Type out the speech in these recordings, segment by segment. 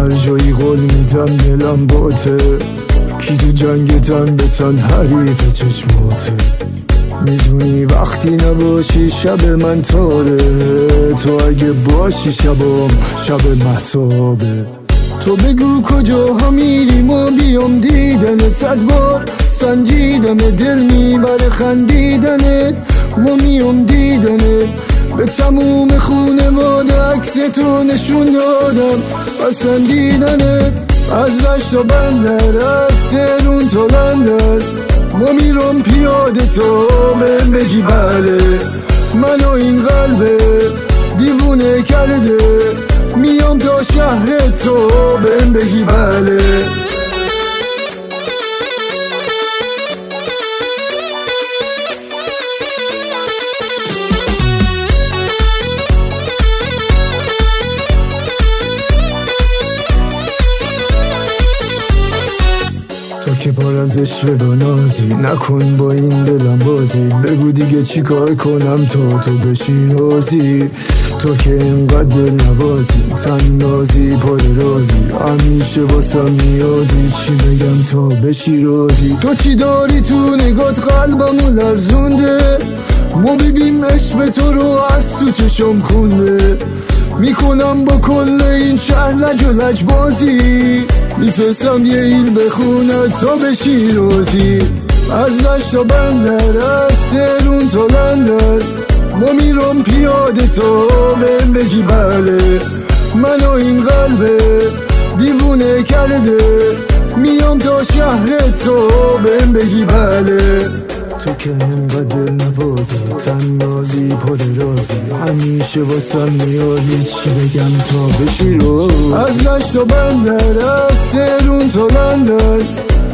هر جایی قول میدم دلم باته، کی تو جنگتم بتن حریف چشماته. میدونی وقتی نباشی شب من تاره، تو اگه باشی شبام شب مهتابه. تو بگو کجاها میری ما بیام دیدنت، صد بار سنجیدم دل میبره خندیدنت. ما میام دیدنت، به تموم خونواده عکس تو نشون دادم اصلا دیدنت. از رشت تا بندر، از تهرون تا لندن، ما میرم پیاده تا بهم بگی بله. منو این قلبه دیوونه کرده، میام تا شهر تو بهم بگی بله. تو که پر از عشق و نازی، نکن با این دلم بازی. بگو دیگه چی کار کنم تو بشی راضی. تو که اینقدر دل نوازی، تن نازی پر رازی، همیشه واسم نیازی. چی بگم تا بشی راضی. تو چی داری تو نگات قلبمو لرزونده، ما ببین عشق تو رو از تو چشم خونده. میکنم با کل این شهر لج و لجبازی، میفرستم یه ایل بخونه تا بشی راضی. از رشت تا بندر، از تهرون تا لندن، ما میرم پیاده تا بهم بگی بله. منو این قلبه دیوونه کرده، میام تا شهر تو بهم بگی بله. تو که اینقدر دل نوازی، تن نازی پر رازی، همیشه واسم نیازی. چی بگم تا بشی راضی. از رشت تا بندر، از تهرون تا لندن،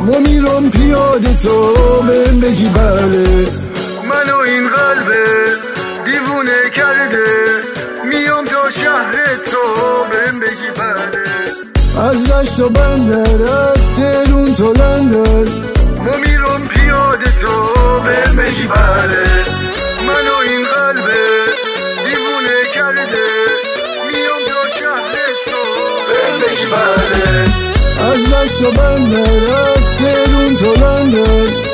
ما میرم پیاده تا بهم بگی بله. منو این قلبه دیوونه کرده، میام تا شهر تو بهم بگی بله. از رشت تا بندر، از تهرون تا لندن، ما میرم پیاده تا بهم بگی بله. منو این قلبه دیوونه کرده، میام تا شهر تو بهم بگی بله. از رشت تا بندر، از تهرون تا لندن،